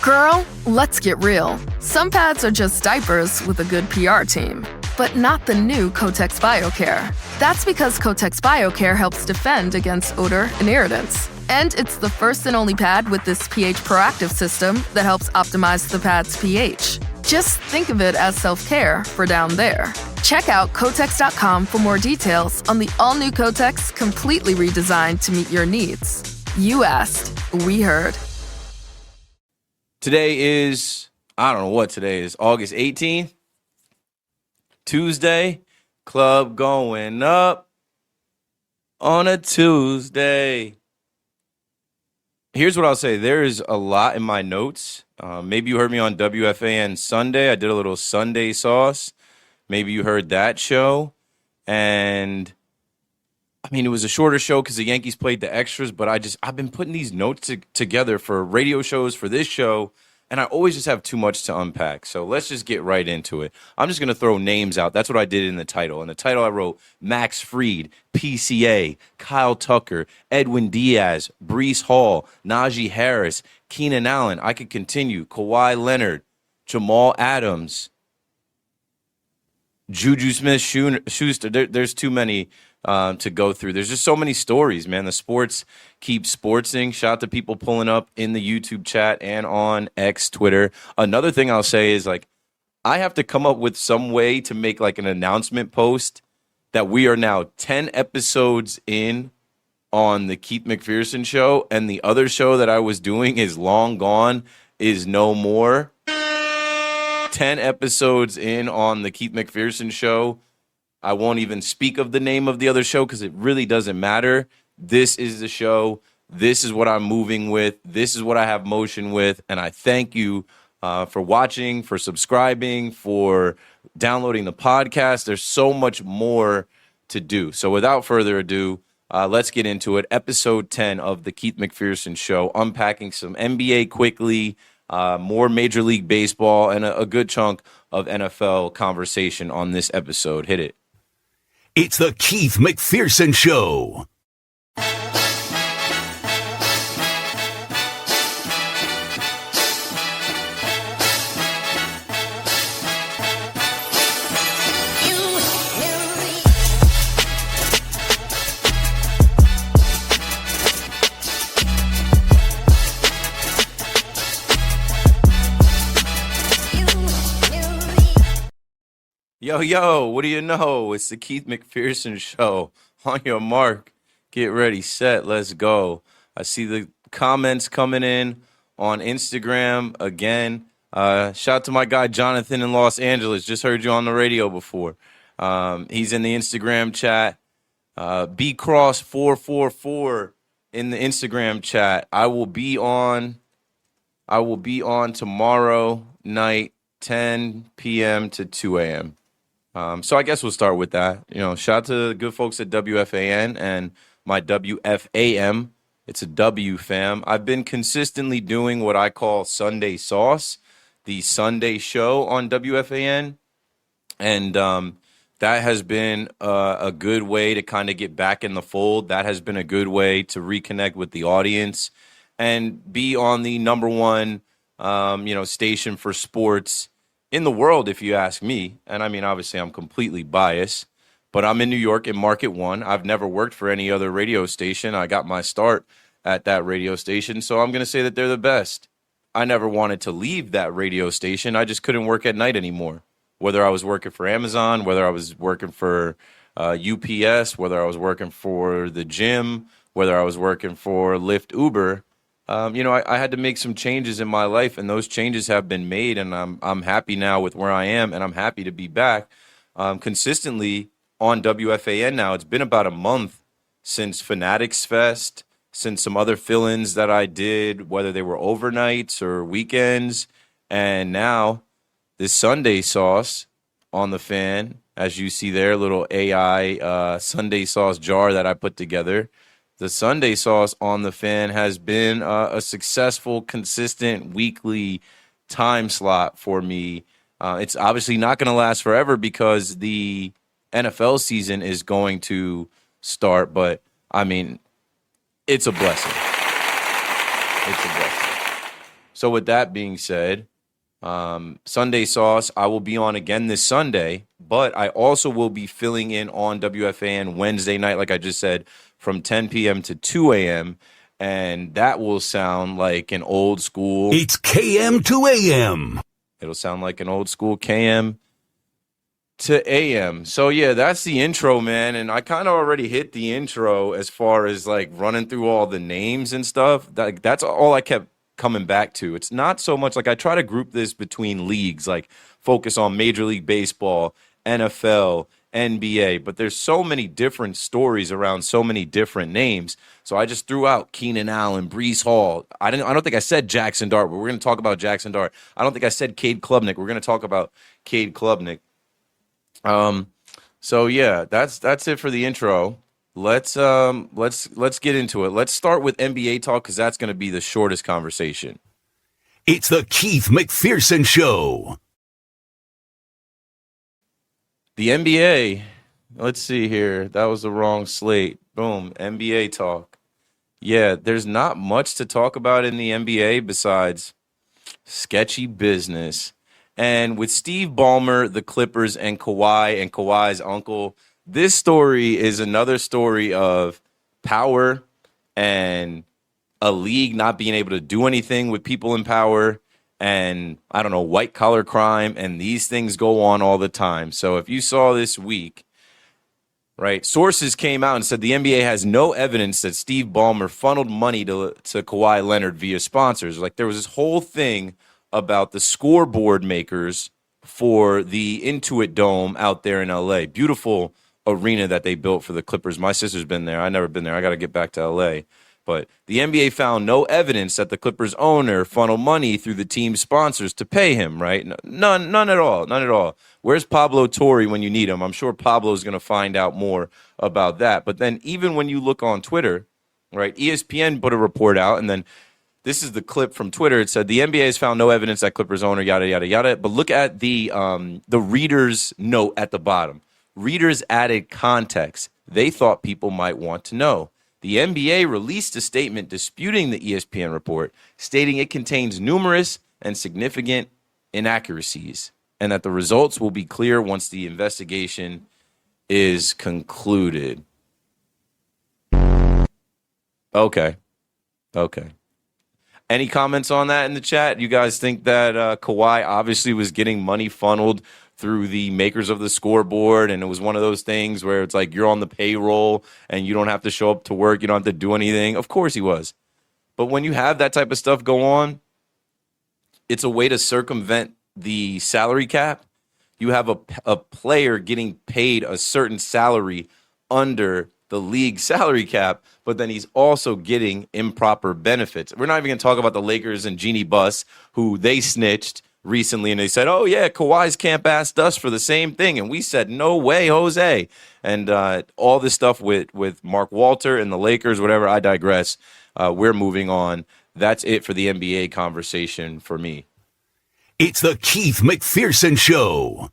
Girl, let's get real. Some pads are just diapers with a good PR team, but not the new Kotex BioCare. That's because Kotex BioCare helps defend against odor and irritants. And it's the first and only pad with this pH proactive system that helps optimize the pad's pH. Just think of it as self-care for down there. Check out Kotex.com for more details on the all-new Kotex, completely redesigned to meet your needs. You asked, we heard. Today is, I don't know what today is, August 18th, Tuesday, club going up on a Tuesday. Here's what I'll say. There is a lot in my notes. Maybe you heard me on WFAN Sunday. I did a little Sunday sauce. Maybe you heard that show. And, I mean, it was a shorter show because the Yankees played the extras, but I've been putting these notes together for radio shows, for this show, and I always just have too much to unpack. So let's just get right into it. I'm just going to throw names out. That's what I did in the title. In the title, I wrote Max Fried, PCA, Kyle Tucker, Edwin Diaz, Breece Hall, Najee Harris, Keenan Allen. I could continue. Kawhi Leonard, Jamal Adams, Juju Smith-Schuster. There's too many to go through. There's just so many stories, man. The sports keep sportsing. Shout out to people pulling up in the YouTube chat and on X, Twitter. Another thing I'll say is, like, I have to come up with some way to make, like, an announcement post that we are now 10 episodes in on the Keith McPherson show, and the other show that I was doing is long gone, is no more. 10 episodes in on the Keith McPherson show. I won't even speak of the name of the other show because it really doesn't matter. This is the show. This is what I'm moving with. This is what I have motion with. And I thank you for watching, for subscribing, for downloading the podcast. There's so much more to do. So without further ado, let's get into it. Episode 10 of the Keith McPherson show, unpacking some NBA quickly, more Major League Baseball, and a good chunk of NFL conversation on this episode. Hit it. It's the Keith McPherson Show. Yo, what do you know? It's the Keith McPherson show. On your mark, get ready, set, let's go. I see the comments coming in on Instagram again. Shout out to my guy Jonathan in Los Angeles. Just heard you on the radio before. He's in the Instagram chat. BCross444 in the Instagram chat. I will be on tomorrow night, 10 p.m. to 2 a.m. So I guess we'll start with that. You know, shout out to the good folks at WFAN and my WFAM. It's a W, fam. I've been consistently doing what I call Sunday Sauce, the Sunday show on WFAN. And that has been a good way to kind of get back in the fold. That has been a good way to reconnect with the audience and be on the number one, station for sports in the world, if you ask me. And I mean, obviously, I'm completely biased, but I'm in New York in Market One. I've never worked for any other radio station. I got my start at that radio station, so I'm going to say that they're the best. I never wanted to leave that radio station. I just couldn't work at night anymore. Whether I was working for Amazon, whether I was working for UPS, whether I was working for the gym, whether I was working for Lyft, Uber, I had to make some changes in my life, and those changes have been made, and I'm happy now with where I am, and I'm happy to be back consistently on WFAN now. It's been about a month since Fanatics Fest, since some other fill-ins that I did, whether they were overnights or weekends, and now this Sunday Sauce on the Fan, as you see there, little AI Sunday Sauce jar that I put together. The Sunday Sauce on the Fan has been a successful, consistent, weekly time slot for me. It's obviously not going to last forever because the NFL season is going to start, but, I mean, it's a blessing. It's a blessing. So with that being said, Sunday Sauce, I will be on again this Sunday, but I also will be filling in on WFAN Wednesday night, like I just said, from 10 p.m. to 2 a.m., and that will sound like an old school. It's KM to AM. It'll sound like an old school KM to AM. So yeah, that's the intro, man. And I kind of already hit the intro as far as like running through all the names and stuff. That's all I kept coming back to. It's not so much like I try to group this between leagues, like focus on Major League Baseball, NFL, NBA, but there's so many different stories around so many different names. So I just threw out Keenan Allen, Breece Hall. I don't think I said Jaxson Dart, but we're going to talk about Jaxson Dart. I don't think I said Cade Klubnik. We're going to talk about Cade Klubnik. So yeah, that's it for the intro. Let's get into it. Let's start with NBA talk because that's going to be the shortest conversation. It's the Keith McPherson Show. The NBA, let's see here. That was the wrong slate. Boom, NBA talk. Yeah, there's not much to talk about in the NBA besides sketchy business. And with Steve Ballmer, the Clippers, and Kawhi's uncle, this story is another story of power and a league not being able to do anything with people in power and, I don't know, white-collar crime, and these things go on all the time. So if you saw this week, right, sources came out and said the NBA has no evidence that Steve Ballmer funneled money to Kawhi Leonard via sponsors. Like, there was this whole thing about the scoreboard makers for the Intuit Dome out there in L.A. Beautiful arena that they built for the Clippers. My sister's been there. I've never been there. I got to get back to L.A., but the NBA found no evidence that the Clippers owner funneled money through the team's sponsors to pay him, right? None at all. None at all. Where's Pablo Torre when you need him? I'm sure Pablo's going to find out more about that. But then even when you look on Twitter, right, ESPN put a report out, and then this is the clip from Twitter. It said the NBA has found no evidence that Clippers owner, yada, yada, yada. But look at the reader's note at the bottom. Readers added context. They thought people might want to know. The NBA released a statement disputing the ESPN report, stating it contains numerous and significant inaccuracies, and that the results will be clear once the investigation is concluded. Okay. Any comments on that in the chat? You guys think that Kawhi obviously was getting money funneled through the makers of the scoreboard, and it was one of those things where it's like you're on the payroll and you don't have to show up to work, you don't have to do anything? Of course he was. But when you have that type of stuff go on, it's a way to circumvent the salary cap. You have a player getting paid a certain salary under the league salary cap, but then he's also getting improper benefits. We're not even going to talk about the Lakers and Jeannie Buss, who they snitched recently, and they said, oh, yeah, Kawhi's camp asked us for the same thing, and we said, no way, Jose. And all this stuff with Mark Walter and the Lakers, whatever, I digress. We're moving on. That's it for the NBA conversation for me. It's the Keith McPherson Show.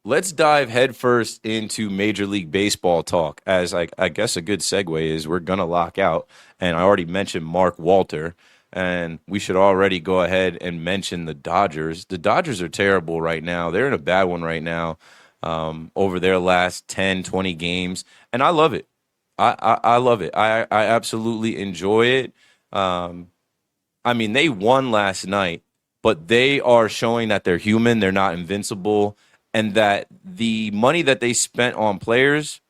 Let's dive headfirst into Major League Baseball talk, as I guess a good segue is we're going to lock out. And I already mentioned Mark Walter, and we should already go ahead and mention the Dodgers. The Dodgers are terrible right now. They're in a bad one right now over their last 10, 20 games, and I love it. I love it. I absolutely enjoy it. I mean, they won last night, but they are showing that they're human, they're not invincible, and that the money that they spent on players,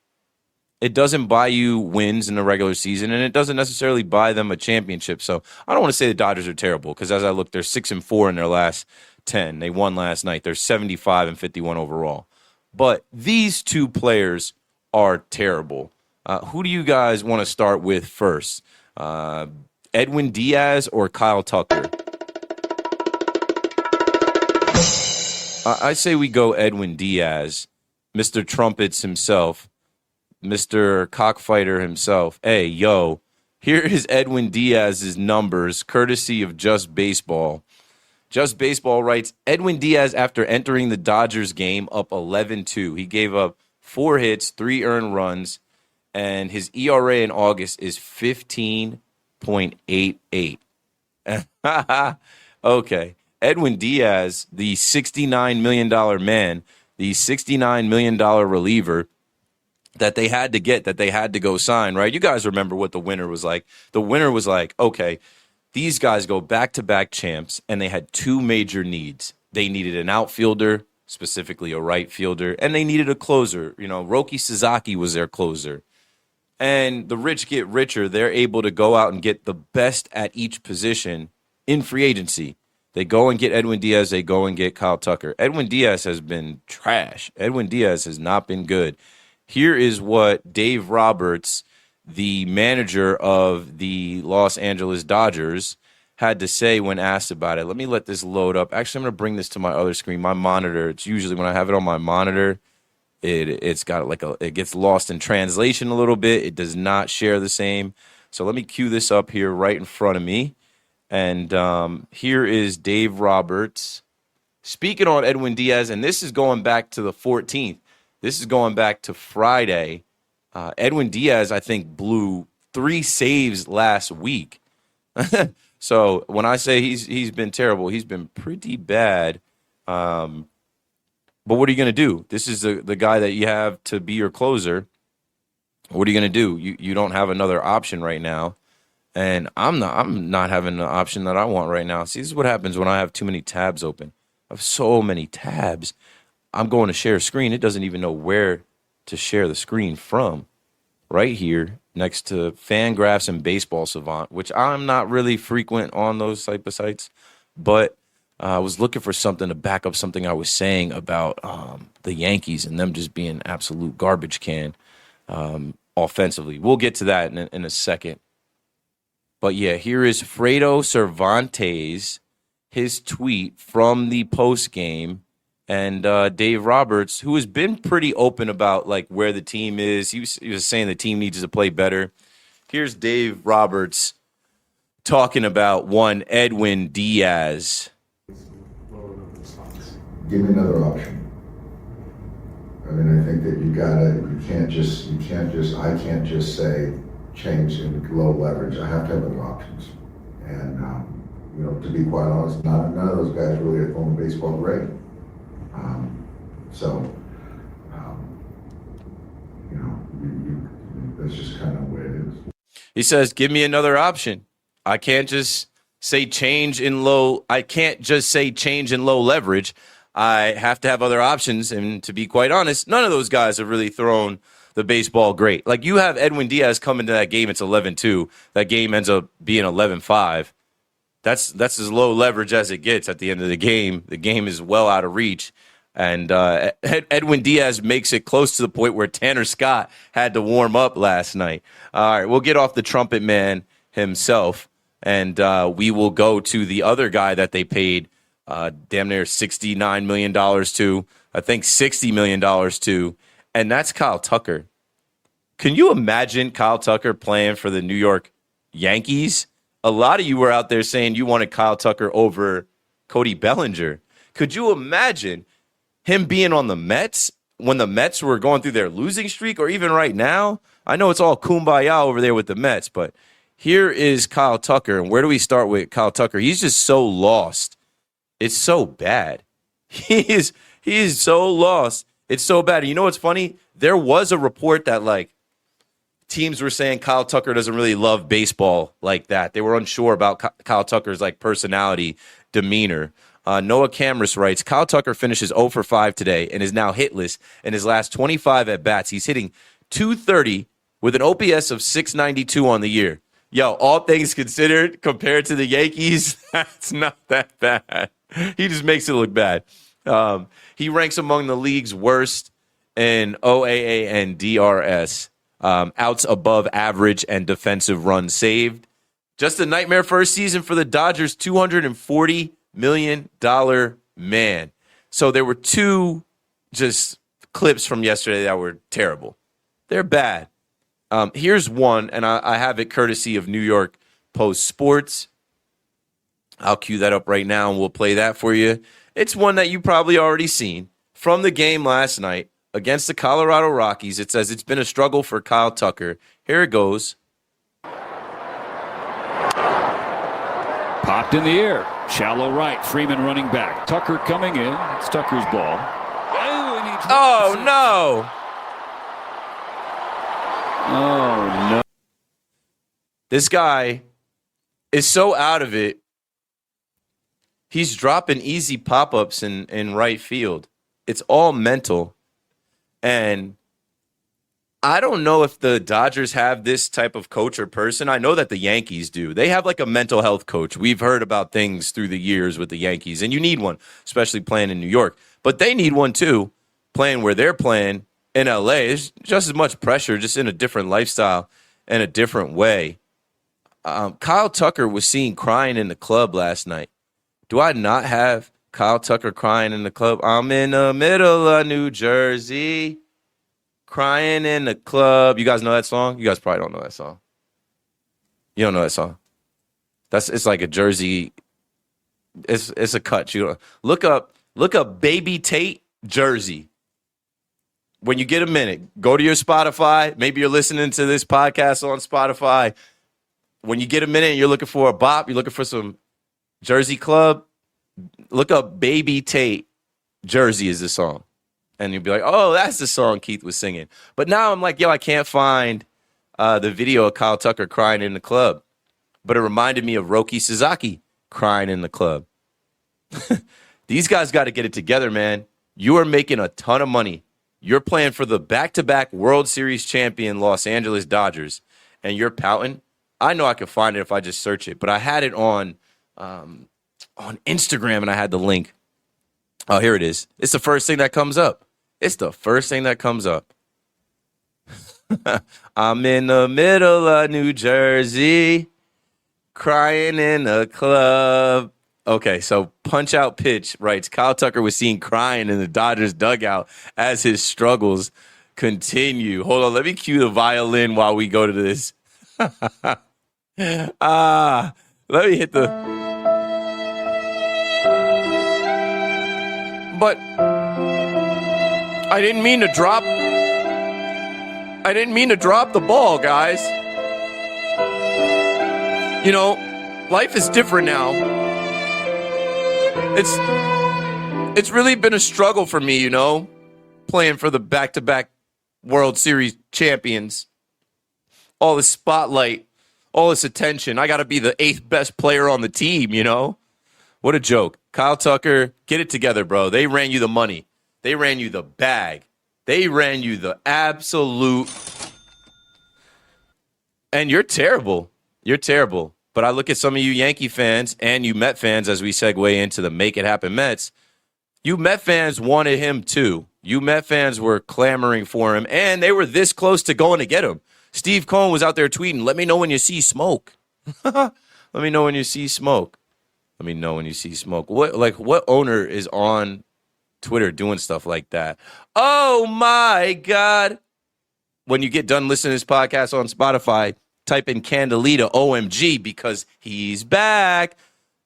it doesn't buy you wins in the regular season, and it doesn't necessarily buy them a championship. So I don't want to say the Dodgers are terrible, because as I look, they're 6-4 in their last 10. They won last night. They're 75-51 overall. But these two players are terrible. Who do you guys want to start with first? Edwin Diaz or Kyle Tucker? I say we go Edwin Diaz, Mr. Trumpets himself, Mr. Cockfighter himself. Hey, yo, here is Edwin Diaz's numbers, courtesy of Just Baseball. Just Baseball writes, Edwin Diaz, after entering the Dodgers game up 11-2, he gave up 4 hits, 3 earned runs, and his ERA in August is 15.88. Okay. Edwin Diaz, the $69 million man, the $69 million reliever that they had to get, that they had to go sign, right? You guys remember what the winner was like. The winner was like, okay, these guys go back-to-back champs, and they had two major needs. They needed an outfielder, specifically a right fielder, and they needed a closer. You know, Roki Sasaki was their closer. And the rich get richer. They're able to go out and get the best at each position in free agency. They go and get Edwin Diaz. They go and get Kyle Tucker. Edwin Diaz has been trash. Edwin Diaz has not been good. Here is what Dave Roberts, the manager of the Los Angeles Dodgers, had to say when asked about it. Let me let this load up. Actually, I'm going to bring this to my other screen, my monitor. It's usually when I have it on my monitor, it's got it gets lost in translation a little bit. It does not share the same. So let me cue this up here right in front of me. And here is Dave Roberts speaking on Edwin Diaz, and this is going back to the 14th. This is going back to Friday. Edwin Diaz, I think, blew 3 saves last week. So when I say he's been terrible, he's been pretty bad. But what are you going to do? This is the guy that you have to be your closer. What are you going to do? You don't have another option right now. And I'm not having the option that I want right now. See, this is what happens when I have too many tabs open. I have so many tabs. I'm going to share a screen. It doesn't even know where to share the screen from. Right here next to Fangraphs and Baseball Savant, which I'm not really frequent on those type of sites. But I was looking for something to back up something I was saying about the Yankees and them just being absolute garbage can offensively. We'll get to that in a second. But, yeah, here is Fredo Cervantes, his tweet from the postgame, and Dave Roberts, who has been pretty open about, like, where the team is. He was saying the team needs to play better. Here's Dave Roberts talking about one Edwin Diaz. Give me another option. I mean, I think that I can't just say change in low leverage. I have to have other options. And, to be quite honest, none of those guys really are throwing baseball great. That's just kind of the way it is. He says, give me another option. I can't just say change in low. I can't just say change in low leverage. I have to have other options. And to be quite honest, none of those guys have really thrown the baseball great. Like, you have Edwin Diaz come into that game, it's 11-2. That game ends up being 11-5. That's as low leverage as it gets at the end of the game. The game is well out of reach. And Edwin Diaz makes it close to the point where Tanner Scott had to warm up last night. All right, we'll get off the trumpet man himself, and we will go to the other guy that they paid damn near $69 million to, I think $60 million to, and that's Kyle Tucker. Can you imagine Kyle Tucker playing for the New York Yankees? A lot of you were out there saying you wanted Kyle Tucker over Cody Bellinger. Could you imagine him being on the Mets when the Mets were going through their losing streak, or even right now? I know it's all kumbaya over there with the Mets, but here is Kyle Tucker. And where do we start with Kyle Tucker? He's just so lost. It's so bad. He is so lost. It's so bad. You know what's funny? There was a report that, like, teams were saying Kyle Tucker doesn't really love baseball like that. They were unsure about Kyle Tucker's, like, personality, demeanor. Noah Camrus writes, Kyle Tucker finishes 0 for 5 today and is now hitless in his last 25 at-bats. He's hitting .230 with an OPS of .692 on the year. Yo, all things considered, compared to the Yankees, that's not that bad. He just makes it look bad. He ranks among the league's worst in OAA and DRS, outs above average and defensive runs saved. Just a nightmare first season for the Dodgers, $240 million man. So there were two just clips from yesterday that were terrible. They're bad. Here's one, and I have it courtesy of New York Post Sports. I'll cue that up right now, and we'll play that for you. It's one that you probably already seen from the game last night against the Colorado Rockies. It says it's been a struggle for Kyle Tucker. Here it goes. Popped in the air. Shallow right. Freeman running back. Tucker coming in. It's Tucker's ball. Oh, no. Oh, no. This guy is so out of it. He's dropping easy pop-ups in right field. It's all mental. And I don't know if the Dodgers have this type of coach or person. I know that the Yankees do. They have like a mental health coach. We've heard about things through the years with the Yankees, and you need one, especially playing in New York. But they need one too, playing where they're playing in LA. There's just as much pressure, just in a different lifestyle and a different way. Kyle Tucker was seen crying in the club last night. Do I not have Kyle Tucker crying in the club? I'm in the middle of New Jersey, crying in the club. You guys know that song? You guys probably don't know that song. You don't know that song. It's like a Jersey. It's a cut. You look up Baby Tate Jersey. When you get a minute, go to your Spotify. Maybe you're listening to this podcast on Spotify. When you get a minute and you're looking for a bop, you're looking for some Jersey club, look up Baby Tate Jersey is the song. And you'll be like, oh, that's the song Keith was singing. But now I'm like, yo, I can't find the video of Kyle Tucker crying in the club. But it reminded me of Roki Sasaki crying in the club. These guys got to get it together, man. You are making a ton of money. You're playing for the back-to-back World Series champion Los Angeles Dodgers, and you're pouting. I know I can find it if I just search it, but I had it on Instagram, and I had the link. Oh, here it is. It's the first thing that comes up. I'm in the middle of New Jersey, crying in a club. Okay, so Punch Out Pitch writes, Kyle Tucker was seen crying in the Dodgers dugout as his struggles continue. Hold on, let me cue the violin while we go to this. Let me hit the... But I didn't mean to drop the ball, guys. You know, life is different now. It's really been a struggle for me, you know, playing for the back-to-back World Series champions. All this spotlight, all this attention. I got to be the 8th best player on the team, you know? What a joke. Kyle Tucker, get it together, bro. They ran you the money. They ran you the bag. They ran you the absolute... And you're terrible. You're terrible. But I look at some of you Yankee fans and you Met fans as we segue into the Make It Happen Mets. You Met fans wanted him too. You Met fans were clamoring for him, and they were this close to going to get him. Steve Cohen was out there tweeting, let me know when you see smoke. Let me know when you see smoke. Let me know when you see smoke. What owner is on Twitter doing stuff like that? Oh, my God. When you get done listening to this podcast on Spotify, type in Candelita OMG because he's back.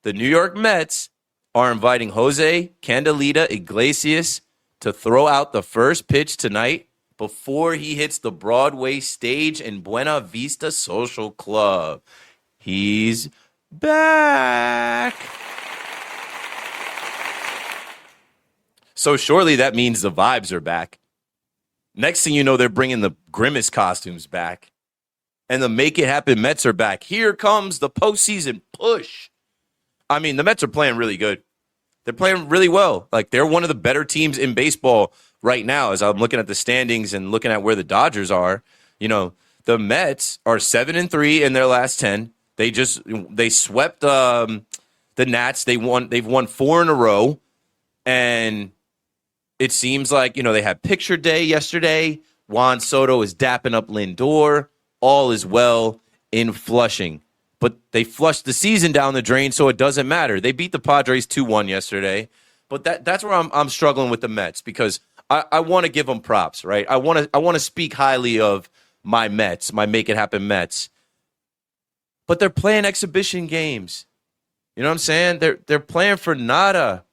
The New York Mets are inviting Jose Candelita Iglesias to throw out the first pitch tonight before he hits the Broadway stage in Buena Vista Social Club. He's back. So surely that means the vibes are back. Next thing you know, they're bringing the Grimace costumes back. And the Make It Happen Mets are back. Here comes the postseason push. I mean, the Mets are playing really good. They're playing really well. Like, they're one of the better teams in baseball right now. As I'm looking at the standings and looking at where the Dodgers are, you know, the Mets are 7-3 in their last 10. They swept the Nats. They've won 4 in a row. And it seems like, you know, they had picture day yesterday. Juan Soto is dapping up Lindor. All is well in Flushing. But they flushed the season down the drain, so it doesn't matter. They beat the Padres 2-1 yesterday. But that's where I'm struggling with the Mets, because I want to give them props, right? I want to speak highly of my Mets, my Make It Happen Mets. But they're playing exhibition games. You know what I'm saying? They're playing for nada.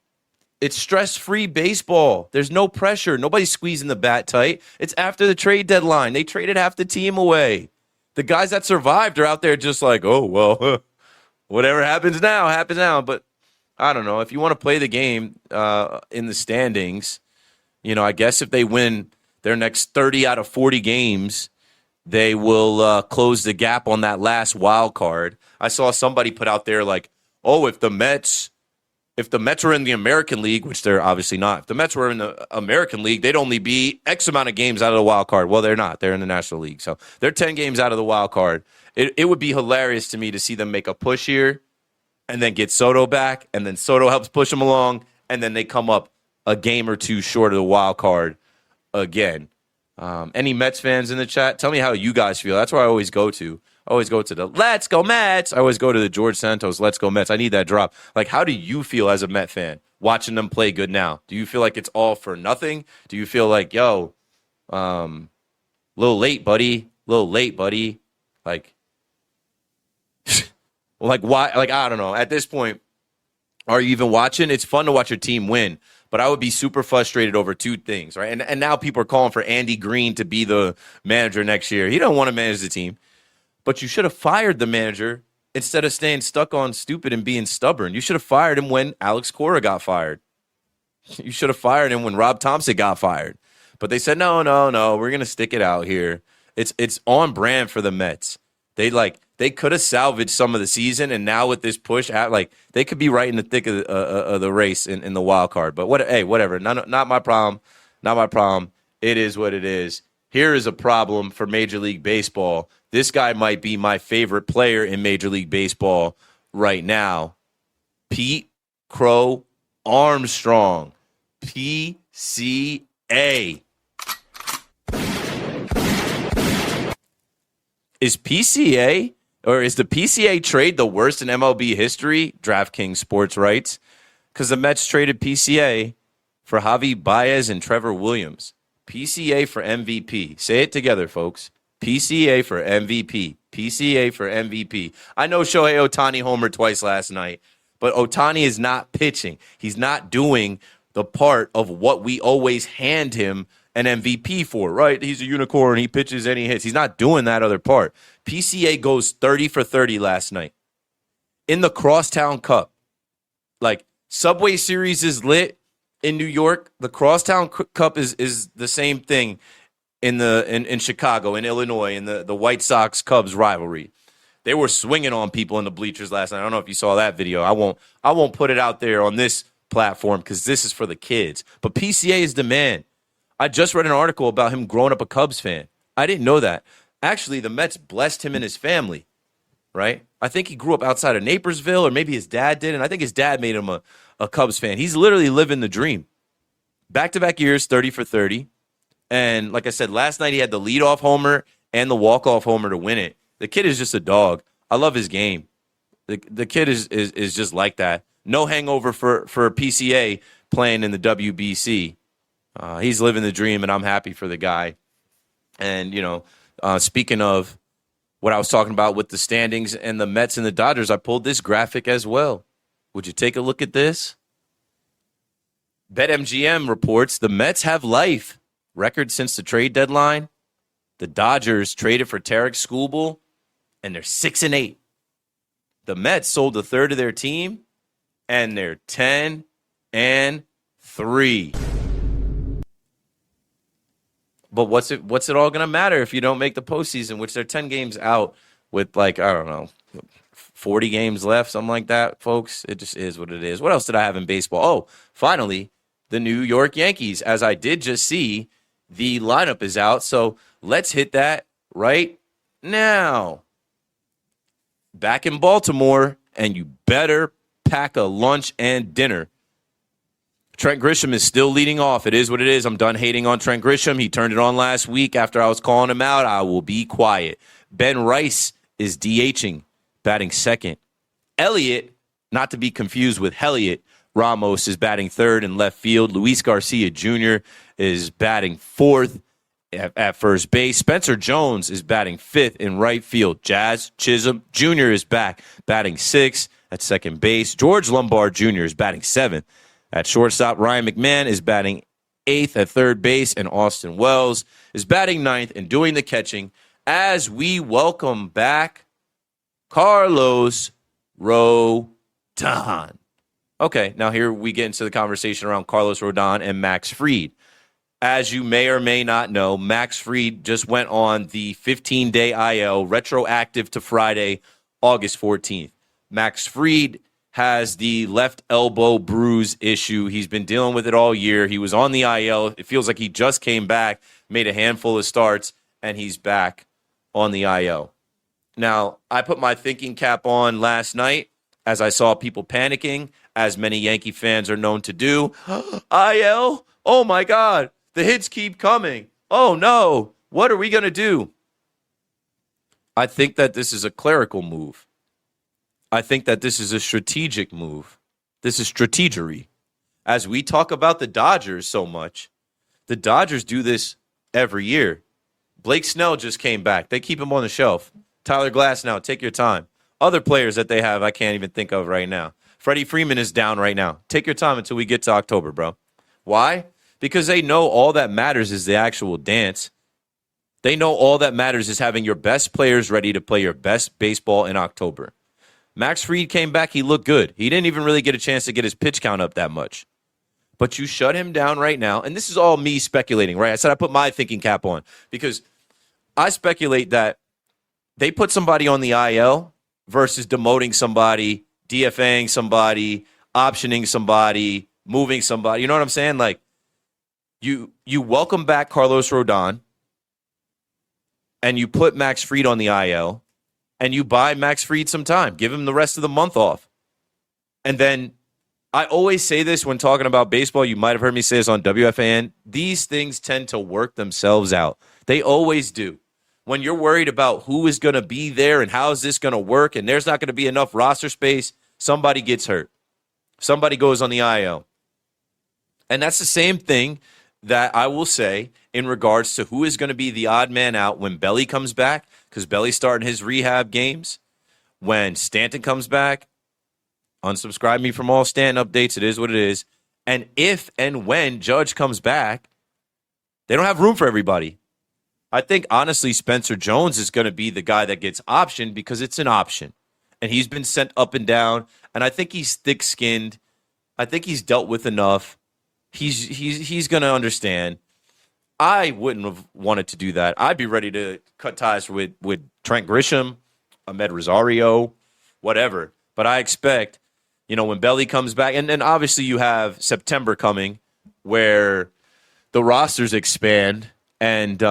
It's stress-free baseball. There's no pressure. Nobody's squeezing the bat tight. It's after the trade deadline. They traded half the team away. The guys that survived are out there just like, oh, well, whatever happens now, happens now. But I don't know. If you want to play the game in the standings, I guess if they win their next 30 out of 40 games, they will close the gap on that last wild card. I saw somebody put out there like, oh, if the Mets were in the American League, which they're obviously not, if the Mets were in the American League, they'd only be X amount of games out of the wild card. Well, they're not. They're in the National League. So they're 10 games out of the wild card. It would be hilarious to me to see them make a push here and then get Soto back, and then Soto helps push them along, and then they come up a game or two short of the wild card again. Any Mets fans in the chat? Tell me how you guys feel. That's where I always go to. I always go to the Let's Go Mets. I always go to the George Santos Let's Go Mets. I need that drop. Like, how do you feel as a Met fan watching them play good now? Do you feel like it's all for nothing? Do you feel like, little late, buddy? Like, like why? Like, I don't know. At this point, are you even watching? It's fun to watch your team win, but I would be super frustrated over two things, right? And now people are calling for Andy Green to be the manager next year. He don't want to manage the team. But you should have fired the manager instead of staying stuck on stupid and being stubborn. You should have fired him when Alex Cora got fired. You should have fired him when Rob Thompson got fired. But they said, no, we're going to stick it out here. It's on brand for the Mets. They could have salvaged some of the season, and now with this push, they could be right in the thick of the race in the wild card. But whatever. Not my problem. Not my problem. It is what it is. Here is a problem for Major League Baseball. This guy might be my favorite player in Major League Baseball right now. Pete Crow Armstrong. PCA. Is PCA, or is the PCA trade the worst in MLB history? DraftKings Sports Rights. Because the Mets traded PCA for Javi Baez and Trevor Williams. PCA for MVP. Say it together, folks. PCA for MVP. PCA for MVP. I know Shohei Ohtani homered twice last night, but Ohtani is not pitching. He's not doing the part of what we always hand him an MVP for, right? He's a unicorn. He pitches and he hits. He's not doing that other part. PCA goes 30 for 30 last night in the Crosstown Cup. Like, Subway Series is lit in New York. The Crosstown Cup is the same thing in Chicago, in Illinois, in the White Sox-Cubs rivalry. They were swinging on people in the bleachers last night. I don't know if you saw that video. I won't put it out there on this platform because this is for the kids. But PCA is the man. I just read an article about him growing up a Cubs fan. I didn't know that. Actually, the Mets blessed him and his family, right? I think he grew up outside of Naperville, or maybe his dad did, and I think his dad made him a Cubs fan. He's literally living the dream. Back-to-back years, 30 for 30. And like I said, last night he had the leadoff homer and the walk-off homer to win it. The kid is just a dog. I love his game. The kid is just like that. No hangover for PCA playing in the WBC. He's living the dream, and I'm happy for the guy. And, speaking of what I was talking about with the standings and the Mets and the Dodgers, I pulled this graphic as well. Would you take a look at this? BetMGM reports the Mets have life. Record since the trade deadline. The Dodgers traded for Tarek Skubal, and they're 6-8. The Mets sold a third of their team, and they're 10-3. But what's it all going to matter if you don't make the postseason, which they're 10 games out with, 40 games left, something like that, folks. It just is what it is. What else did I have in baseball? Oh, finally, the New York Yankees. As I did just see, the lineup is out, so let's hit that right now. Back in Baltimore, and you better pack a lunch and dinner. Trent Grisham is still leading off. It is what it is. I'm done hating on Trent Grisham. He turned it on last week after I was calling him out. I will be quiet. Ben Rice is DHing, batting second. Elliott, not to be confused with Helliot, Ramos is batting third in left field. Luis Garcia Jr. is batting fourth at first base. Spencer Jones is batting fifth in right field. Jazz Chisholm Jr. is back, batting sixth at second base. George Lombard Jr. is batting seventh at shortstop. Ryan McMahon is batting eighth at third base, and Austin Wells is batting ninth and doing the catching as we welcome back Carlos Rodon. Okay, now here we get into the conversation around Carlos Rodon and Max Fried. As you may or may not know, Max Fried just went on the 15-day IL, retroactive to Friday, August 14th. Max Fried has the left elbow bruise issue. He's been dealing with it all year. He was on the IL. It feels like he just came back, made a handful of starts, and he's back on the IL. Now, I put my thinking cap on last night as I saw people panicking, as many Yankee fans are known to do. IL? Oh, my God. The hits keep coming. Oh, no. What are we going to do? I think that this is a clerical move. I think that this is a strategic move. This is strategery. As we talk about the Dodgers so much, the Dodgers do this every year. Blake Snell just came back. They keep him on the shelf. Tyler Glasnow, take your time. Other players that they have, I can't even think of right now. Freddie Freeman is down right now. Take your time until we get to October, bro. Why? Because they know all that matters is the actual dance. They know all that matters is having your best players ready to play your best baseball in October. Max Fried came back. He looked good. He didn't even really get a chance to get his pitch count up that much. But you shut him down right now. And this is all me speculating, right? I said I put my thinking cap on because I speculate that they put somebody on the IL versus demoting somebody, DFAing somebody, optioning somebody, moving somebody. You know what I'm saying? Like, you welcome back Carlos Rodon, and you put Max Fried on the IL, and you buy Max Fried some time. Give him the rest of the month off. And then I always say this when talking about baseball. You might have heard me say this on WFAN. These things tend to work themselves out. They always do. When you're worried about who is going to be there and how is this going to work and there's not going to be enough roster space, somebody gets hurt. Somebody goes on the IL. And that's the same thing that I will say in regards to who is going to be the odd man out when Belly comes back, because Belly's starting his rehab games. When Stanton comes back, unsubscribe me from all Stanton updates. It is what it is. And if and when Judge comes back, they don't have room for everybody. I think, honestly, Spencer Jones is going to be the guy that gets optioned because it's an option. And he's been sent up and down. And I think he's thick-skinned. I think he's dealt with enough. He's going to understand. I wouldn't have wanted to do that. I'd be ready to cut ties with Trent Grisham, Ahmed Rosario, whatever. But I expect, when Belly comes back, and then obviously you have September coming where the rosters expand and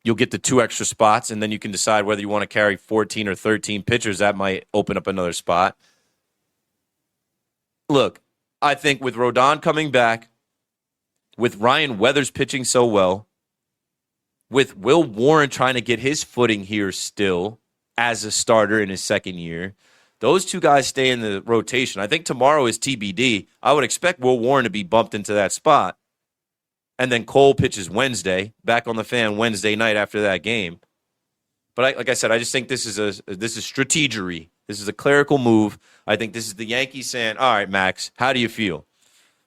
you'll get the 2 extra spots, and then you can decide whether you want to carry 14 or 13 pitchers. That might open up another spot. Look, I think with Rodon coming back, with Ryan Weathers pitching so well, with Will Warren trying to get his footing here still as a starter in his second year, those 2 guys stay in the rotation. I think tomorrow is TBD. I would expect Will Warren to be bumped into that spot. And then Cole pitches Wednesday, back on the fan Wednesday night after that game. But like I said, I just think this is strategery. This is a clerical move. I think this is the Yankees saying, all right, Max, how do you feel?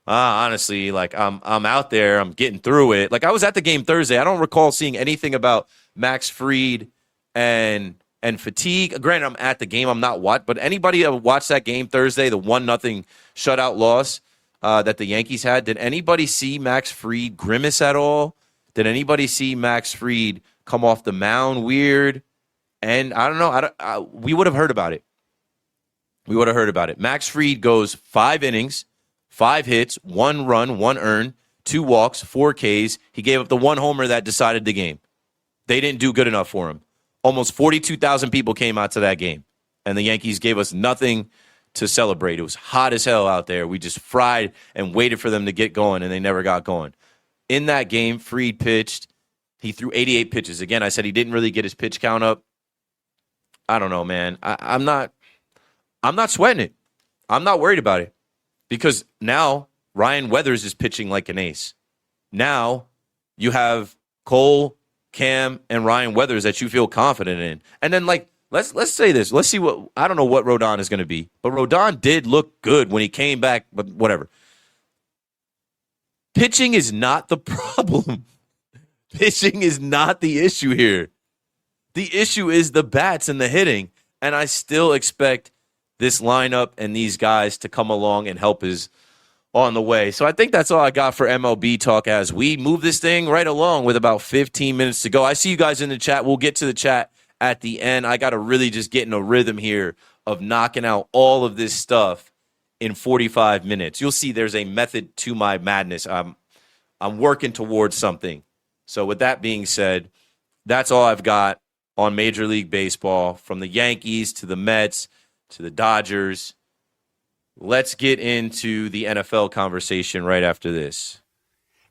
Honestly, I'm out there. I'm getting through it. I was at the game Thursday. I don't recall seeing anything about Max Fried and fatigue. Granted, I'm at the game. I'm not watched. But anybody that watched that game Thursday, the 1-0 shutout loss that the Yankees had, did anybody see Max Fried grimace at all? Did anybody see Max Fried come off the mound weird? And I don't know. We would have heard about it. We would have heard about it. Max Fried goes 5 innings, 5 hits, 1 run, 1 earned, 2 walks, 4 Ks. He gave up the 1 homer that decided the game. They didn't do good enough for him. Almost 42,000 people came out to that game, and the Yankees gave us nothing to celebrate. It was hot as hell out there. We just fried and waited for them to get going, and they never got going. In that game, Fried pitched. He threw 88 pitches. Again, I said he didn't really get his pitch count up. I don't know, man. I'm not sweating it. I'm not worried about it because now Ryan Weathers is pitching like an ace. Now you have Cole, Cam, and Ryan Weathers that you feel confident in. And then, let's say this. Let's see what – I don't know what Rodon is going to be. But Rodon did look good when he came back, but whatever. Pitching is not the problem. Pitching is not the issue here. The issue is the bats and the hitting. And I still expect this lineup and these guys to come along and help is on the way. So I think that's all I got for MLB talk as we move this thing right along with about 15 minutes to go. I see you guys in the chat. We'll get to the chat at the end. I got to really just get in a rhythm here of knocking out all of this stuff in 45 minutes. You'll see there's a method to my madness. I'm working towards something. So with that being said, that's all I've got on Major League Baseball, from the Yankees to the Mets to the Dodgers. Let's get into the NFL conversation right after this.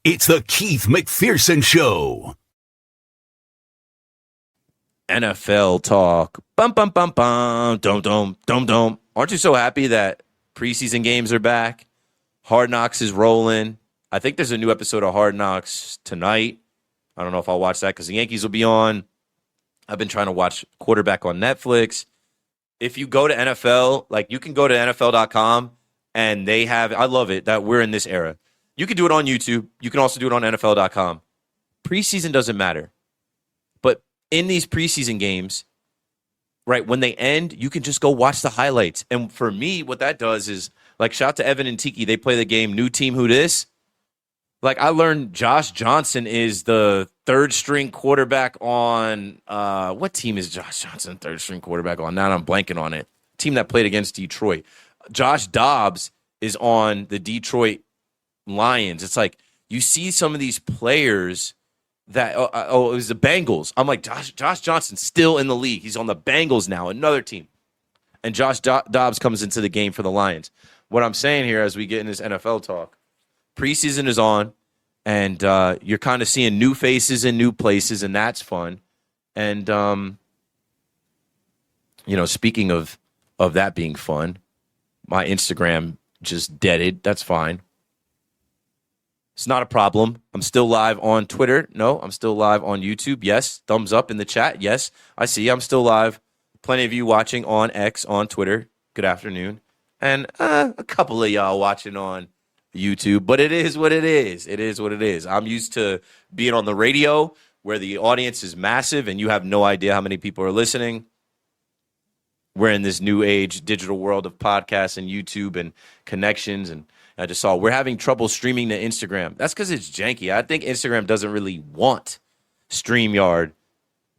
It's the Keith McPherson Show. NFL talk. Bum, bum, bum, bum. Dum, dum, dum, dum. Aren't you so happy that preseason games are back? Hard Knocks is rolling. I think there's a new episode of Hard Knocks tonight. I don't know if I'll watch that because the Yankees will be on. I've been trying to watch Quarterback on Netflix. If you go to NFL, like you can go to NFL.com and they have, I love it that we're in this era. You can do it on YouTube. You can also do it on NFL.com. Preseason doesn't matter. But in these preseason games, right, when they end, you can just go watch the highlights. And for me, what that does is, like, shout out to Evan and Tiki. They play the game New Team Who Dis. Like, I learned Josh Johnson is the third-string quarterback on what team is Josh Johnson third-string quarterback on? Now I'm blanking on it. Team that played against Detroit. Josh Dobbs is on the Detroit Lions. It's like you see some of these players that it was the Bengals. I'm like, Josh Johnson's still in the league. He's on the Bengals now, another team. And Josh Dobbs comes into the game for the Lions. What I'm saying here as we get in this NFL talk, preseason is on, and you're kind of seeing new faces in new places, and that's fun. And, speaking of that being fun, my Instagram just deaded. That's fine. It's not a problem. I'm still live on Twitter. No, I'm still live on YouTube. Yes. Thumbs up in the chat. Yes, I see. I'm still live. Plenty of you watching on X, on Twitter. Good afternoon. And a couple of y'all watching on YouTube. But it is what it is. It is what it is. I'm used to being on the radio where the audience is massive and you have no idea how many people are listening. We're in this new age digital world of podcasts and YouTube and connections, and I just saw we're having trouble streaming to Instagram. That's because it's janky. I think Instagram doesn't really want StreamYard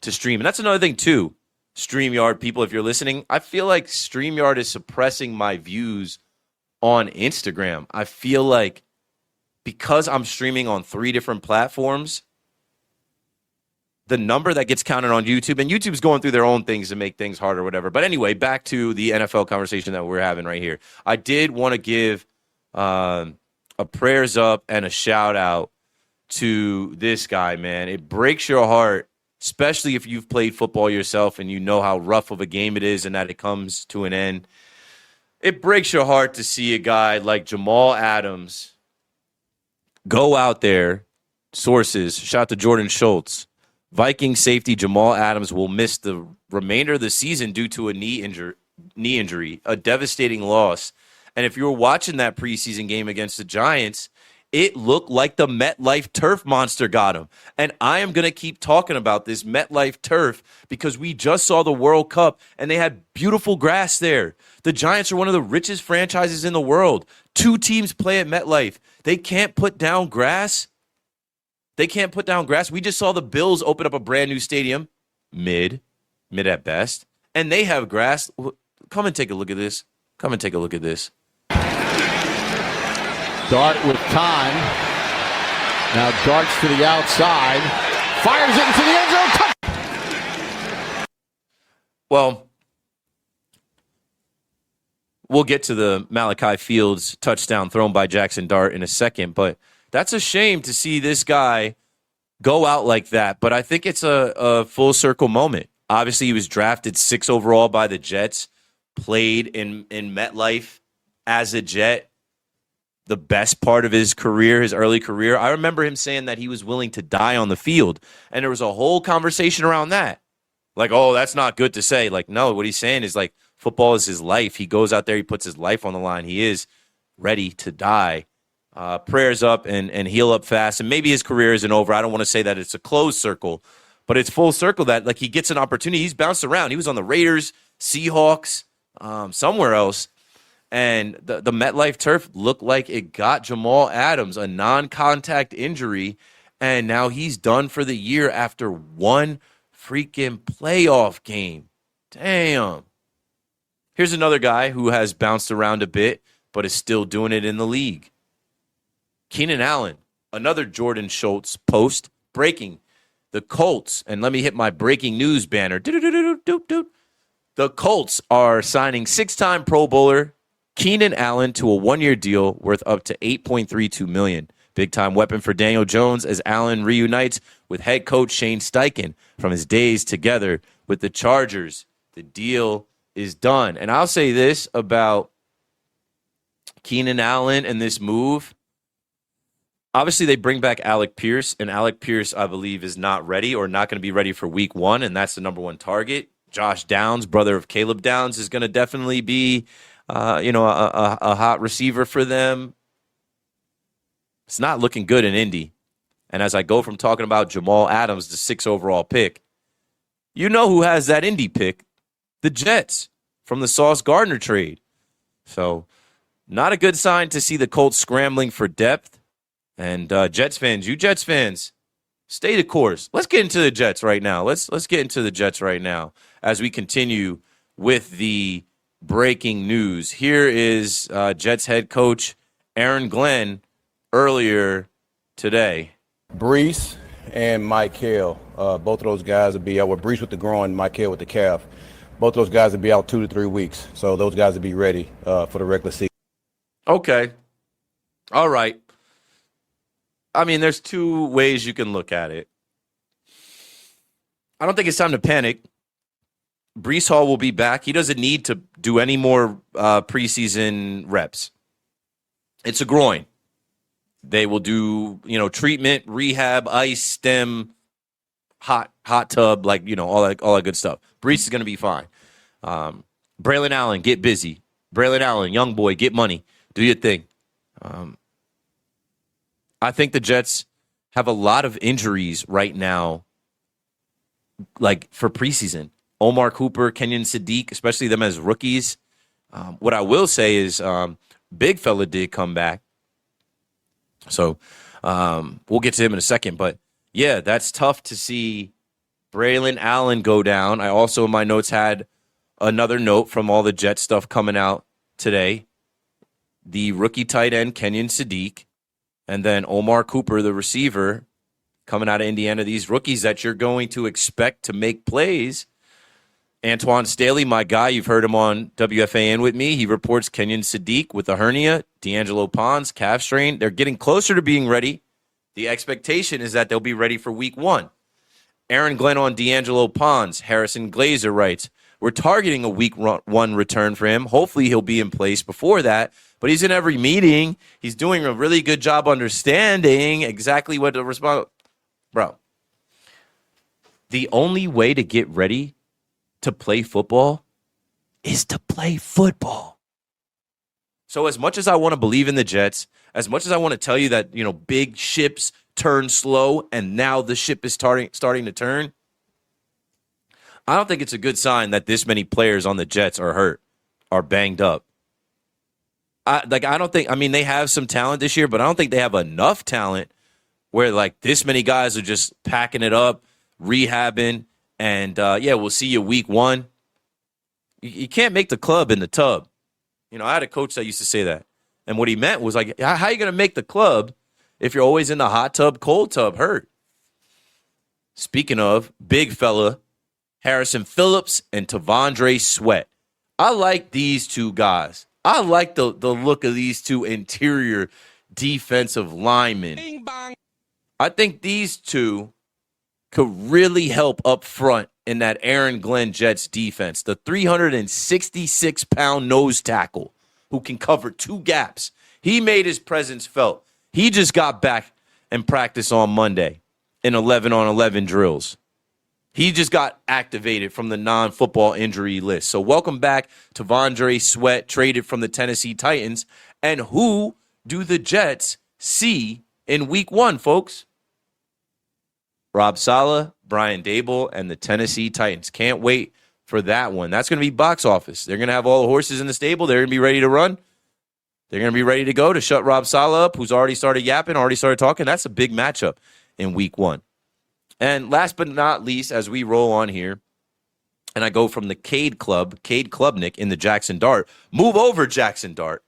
to stream. And that's another thing, too. StreamYard, people, if you're listening, I feel like StreamYard is suppressing my views on Instagram. I feel like because I'm streaming on 3 different platforms, the number that gets counted on YouTube, and YouTube's going through their own things to make things harder or whatever. But anyway, back to the NFL conversation that we're having right here. I did want to give a prayers up and a shout out to this guy, man. It breaks your heart, especially if you've played football yourself and you know how rough of a game it is and that it comes to an end. It breaks your heart to see a guy like Jamal Adams go out there. Sources, shout out to Jordan Schultz. Viking safety Jamal Adams will miss the remainder of the season due to a knee injury, a devastating loss. And if you were watching that preseason game against the Giants, it looked like the MetLife turf monster got him. And I am going to keep talking about this MetLife turf because we just saw the World Cup and they had beautiful grass there. The Giants are one of the richest franchises in the world. 2 teams play at MetLife. They can't put down grass. They can't put down grass. We just saw the Bills open up a brand new stadium, mid at best, and they have grass. Come and take a look at this. Come and take a look at this. Dart with time. Now darts to the outside. Fires it into the end zone. Well, we'll get to the Malachi Fields touchdown thrown by Jaxson Dart in a second, but that's a shame to see this guy go out like that. But I think it's a full circle moment. Obviously, he was drafted 6 overall by the Jets, played in MetLife as a Jet the best part of his career, his early career. I remember him saying that he was willing to die on the field. And there was a whole conversation around that. Like, oh, that's not good to say. Like, no, what he's saying is like football is his life. He goes out there, he puts his life on the line. He is ready to die. Prayers up and heal up fast. And maybe his career isn't over. I don't want to say that it's a closed circle, but it's full circle that like he gets an opportunity. He's bounced around. He was on the Raiders, Seahawks, somewhere else. And the MetLife turf looked like it got Jamal Adams a non-contact injury, and now he's done for the year after one freaking playoff game. Damn. Here's another guy who has bounced around a bit, but is still doing it in the league. Keenan Allen, another Jordan Schultz post, breaking the Colts. And let me hit my breaking news banner. The Colts are signing six-time Pro Bowler Keenan Allen to a one-year deal worth up to $8.32 million. Big-time weapon for Daniel Jones as Allen reunites with head coach Shane Steichen from his days together with the Chargers. The deal is done. And I'll say this about Keenan Allen and this move. Obviously, they bring back Alec Pierce, and Alec Pierce, I believe, is not ready or not going to be ready for week one, and that's the number one target. Josh Downs, brother of Caleb Downs, is going to definitely be a hot receiver for them. It's not looking good in Indy. And as I go from talking about Jamal Adams, the 6th overall pick, you know who has that Indy pick? The Jets from the Sauce Gardner trade. So not a good sign to see the Colts scrambling for depth. And Jets fans, stay the course. Let's get into the Jets right now. Let's get into the Jets right now as we continue with the breaking news. Here is Jets head coach Aaron Glenn earlier today. Breece and Mike Hill, both of those guys will be out. With Breece with the groin, Mike Hill with the calf. Both of those guys will be out 2 to 3 weeks. So those guys will be ready for the regular season. Okay. All right. I mean, there's two ways you can look at it. I don't think it's time to panic. Breece Hall will be back. He doesn't need to do any more preseason reps. It's a groin. They will do, treatment, rehab, ice, stem, hot tub, all that good stuff. Breece is going to be fine. Braylon Allen, get busy. Braylon Allen, young boy, get money. Do your thing. I think the Jets have a lot of injuries right now, for preseason. Omar Cooper, Kenyon Sadiq, especially them as rookies. What I will say is Big Fella did come back. So we'll get to him in a second. But, yeah, that's tough to see Braylon Allen go down. I also, in my notes, had another note from all the Jet stuff coming out today. The rookie tight end, Kenyon Sadiq, and then Omar Cooper, the receiver, coming out of Indiana. These rookies that you're going to expect to make plays. Antoine Staley, my guy, you've heard him on WFAN with me. He reports Kenyon Sadiq with a hernia, D'Angelo Pons, calf strain. They're getting closer to being ready. The expectation is that they'll be ready for week one. Aaron Glenn on D'Angelo Pons. Harrison Glazer writes, we're targeting a week one return for him. Hopefully he'll be in place before that. But he's in every meeting. He's doing a really good job understanding exactly what to respond. Bro, the only way to get ready to play football is to play football. So as much as I want to believe in the Jets, as much as I want to tell you that, big ships turn slow and now the ship is starting to turn, I don't think it's a good sign that this many players on the Jets are hurt, are banged up. I don't think, they have some talent this year, but I don't think they have enough talent where this many guys are just packing it up, rehabbing, and we'll see you week one. You can't make the club in the tub. I had a coach that used to say that. And what he meant was how are you going to make the club if you're always in the hot tub, cold tub, hurt? Speaking of, big fella, Harrison Phillips and Tavondre Sweat. I like these two guys. I like the look of these two interior defensive linemen. Bing, bang. I think these two could really help up front in that Aaron Glenn Jets defense. The 366-pound nose tackle who can cover two gaps. He made his presence felt. He just got back and practiced on Monday in 11-on-11 drills. He just got activated from the non-football injury list. So welcome back to Tavondre Sweat, traded from the Tennessee Titans. And who do the Jets see in week one, folks? Rob Saleh, Brian Dable, and the Tennessee Titans. Can't wait for that one. That's going to be box office. They're going to have all the horses in the stable. They're going to be ready to run. They're going to be ready to go to shut Rob Saleh up, who's already started yapping, already started talking. That's a big matchup in week 1. And last but not least, as we roll on here, and I go from the Cade Klubnik in the Jaxson Dart, move over Jaxson Dart.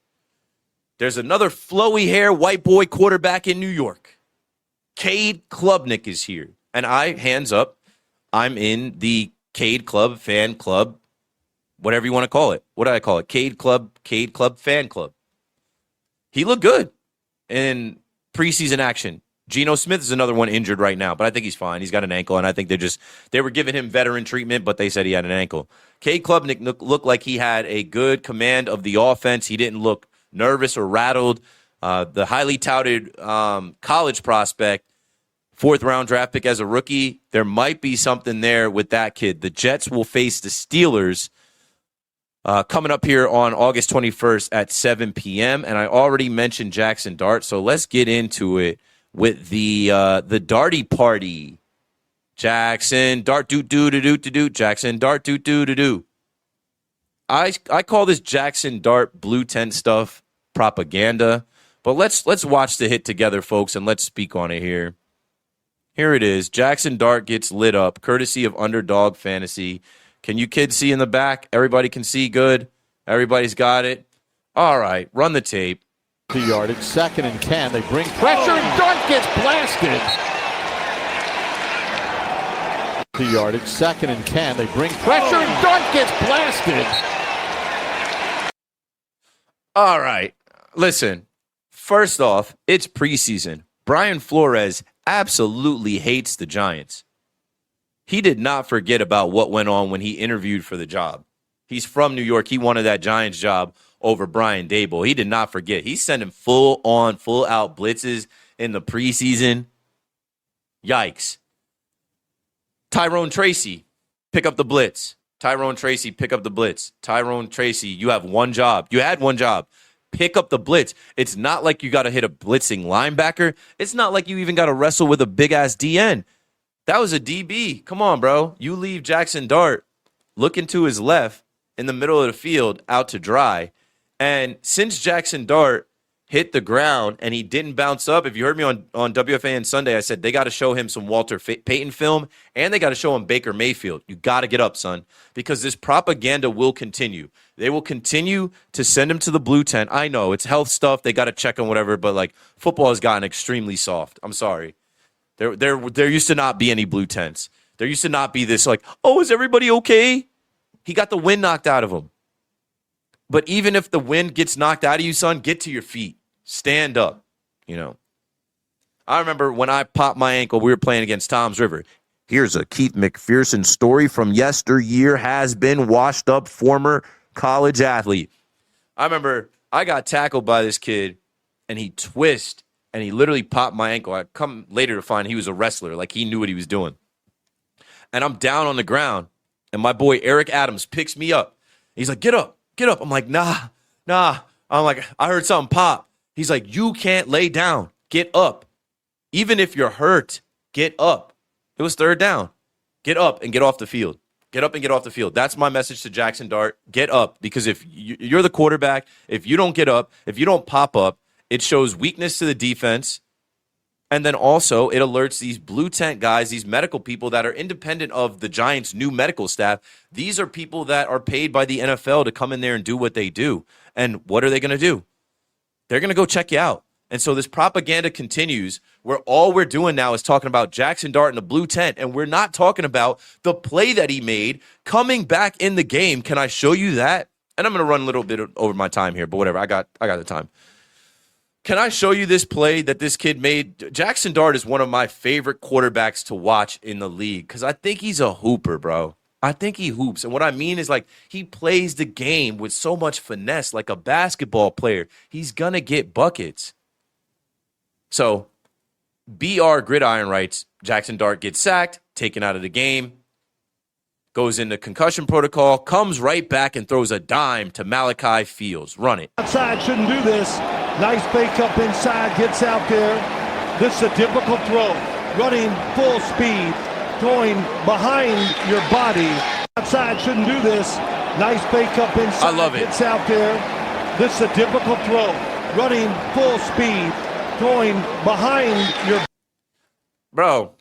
There's another flowy hair white boy quarterback in New York. Cade Klubnik is here. And hands up, I'm in the Cade Club fan club, whatever you want to call it. What do I call it? Cade Club fan club. He looked good in preseason action. Geno Smith is another one injured right now, but I think he's fine. He's got an ankle, and I think they were giving him veteran treatment, but they said he had an ankle. Cade Klubnik looked like he had a good command of the offense. He didn't look nervous or rattled. The highly touted college prospect, 4th-round draft pick as a rookie, there might be something there with that kid. The Jets will face the Steelers coming up here on August 21st at 7 p.m., and I already mentioned Jaxson Dart, so let's get into it with the Darty party. Jaxson Dart do-do-do-do-do-do. Jaxson Dart do-do-do-do. I call this Jaxson Dart blue tent stuff propaganda, but let's watch the hit together, folks, and let's speak on it here. Here it is. Jaxson Dart gets lit up, courtesy of Underdog Fantasy. Can you kids see in the back? Everybody can see good? Everybody's got it? All right, run the tape. 2 yardage, 2nd and 10. They bring pressure, and Dart gets blasted. 2 yardage, 2nd and 10. They bring pressure, and Dart gets blasted. All right, listen. First off, it's preseason. Brian Flores absolutely hates the Giants. He did not forget about what went on when he interviewed for the job. He's from New York. He wanted that Giants job over Brian Daboll. He did not forget. He's sending full-out blitzes in the preseason. Yikes. Tyrone Tracy, pick up the blitz. Tyrone Tracy, pick up the blitz. Tyrone Tracy, you have one job. You had one job. Pick up the blitz. It's not like you got to hit a blitzing linebacker. It's not like you even got to wrestle with a big-ass DN. That was a DB. Come on, bro. You leave Jaxson Dart looking to his left in the middle of the field out to dry. And since Jaxson Dart hit the ground and he didn't bounce up, if you heard me on WFAN Sunday, I said they got to show him some Walter Payton film and they got to show him Baker Mayfield. You got to get up, son, because this propaganda will continue. They will continue to send him to the blue tent. I know it's health stuff. They got to check on whatever, but like football has gotten extremely soft. I'm sorry. There used to not be any blue tents. There used to not be this like, oh, is everybody okay? He got the wind knocked out of him. But even if the wind gets knocked out of you, son, get to your feet. Stand up, I remember when I popped my ankle, we were playing against Tom's River. Here's a Keith McPherson story from yesteryear, has been washed up former college athlete. I remember I got tackled by this kid, and he twisted, and he literally popped my ankle. I come later to find he was a wrestler, like he knew what he was doing. And I'm down on the ground, and my boy Eric Adams picks me up. He's like, get up. I'm like, nah. I'm like, I heard something pop. He's like, you can't lay down. Get up. Even if you're hurt, get up. It was 3rd down. Get up and get off the field. Get up and get off the field. That's my message to Jaxson Dart. Get up, because if you're the quarterback, if you don't get up, if you don't pop up, it shows weakness to the defense. And then also it alerts these blue tent guys, these medical people that are independent of the Giants' new medical staff. These are people that are paid by the NFL to come in there and do what they do. And what are they going to do? They're going to go check you out. And so this propaganda continues where all we're doing now is talking about Jaxson Dart in the blue tent, and we're not talking about the play that he made coming back in the game. Can I show you that? And I'm going to run a little bit over my time here, but whatever. I got the time. Can I show you this play that this kid made? Jaxson Dart is one of my favorite quarterbacks to watch in the league because I think he's a hooper, bro. I think he hoops. And what I mean is, like, he plays the game with so much finesse, like a basketball player. He's going to get buckets. So, BR Gridiron writes, Jaxson Dart gets sacked, taken out of the game, goes into concussion protocol, comes right back and throws a dime to Malachi Fields. Run it. Outside shouldn't do this. Nice fake up inside, gets out there. This is a difficult throw. Running full speed, going behind your body. Outside shouldn't do this. Nice fake up inside. I love it. Gets out there. This is a difficult throw. Running full speed. Going behind your... Bro,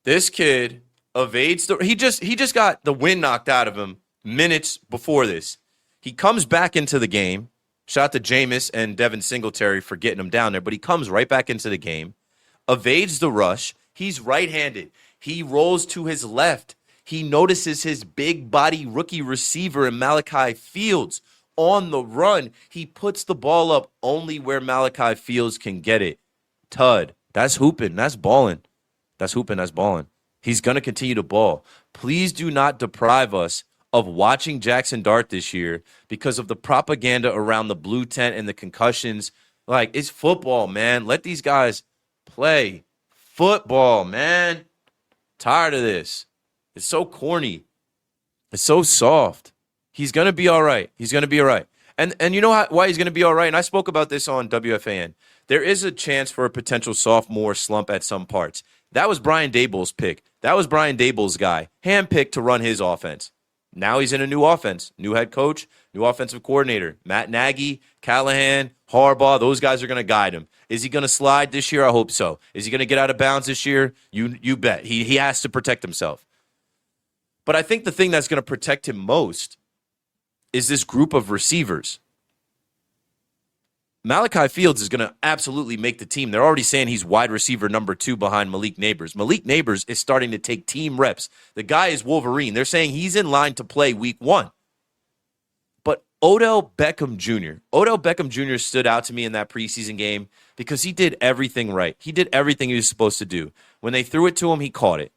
this kid evades he just got the wind knocked out of him minutes before this. He comes back into the game. Shout out to Jameis and Devin Singletary for getting him down there, but he comes right back into the game, evades the rush. He's right-handed. He rolls to his left. He notices his big body rookie receiver in Malachi Fields on the run. He puts the ball up only where Malachi Fields can get it. Tud. That's hooping. That's balling. That's hooping. That's balling. He's going to continue to ball. Please do not deprive us of watching Jaxson Dart this year because of the propaganda around the blue tent and the concussions. Like, it's football, man. Let these guys play football, man. Tired of this. It's so corny. It's so soft. He's going to be all right. He's going to be all right. And you know why he's going to be all right? And I spoke about this on WFAN. There is a chance for a potential sophomore slump at some parts. That was Brian Daboll's pick. That was Brian Daboll's guy, handpicked to run his offense. Now he's in a new offense, new head coach, new offensive coordinator. Matt Nagy, Callahan, Harbaugh, those guys are going to guide him. Is he going to slide this year? I hope so. Is he going to get out of bounds this year? You bet. He has to protect himself. But I think the thing that's going to protect him most is this group of receivers. Malachi Fields is going to absolutely make the team. They're already saying he's wide receiver number 2 behind Malik Neighbors. Malik Neighbors is starting to take team reps. The guy is Wolverine. They're saying he's in line to play week 1. But Odell Beckham Jr. stood out to me in that preseason game because he did everything right. He did everything he was supposed to do. When they threw it to him, he caught it.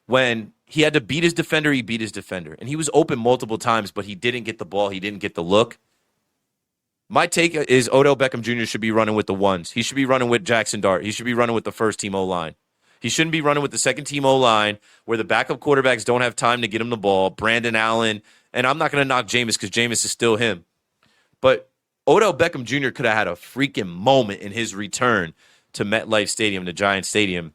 When he had to beat his defender, he beat his defender. And he was open multiple times, but he didn't get the ball. He didn't get the look. My take is Odell Beckham Jr. should be running with the ones. He should be running with Jaxson Dart. He should be running with the first-team O-line. He shouldn't be running with the second-team O-line where the backup quarterbacks don't have time to get him the ball. Brandon Allen, and I'm not going to knock Jameis because Jameis is still him. But Odell Beckham Jr. could have had a freaking moment in his return to MetLife Stadium, the Giants Stadium.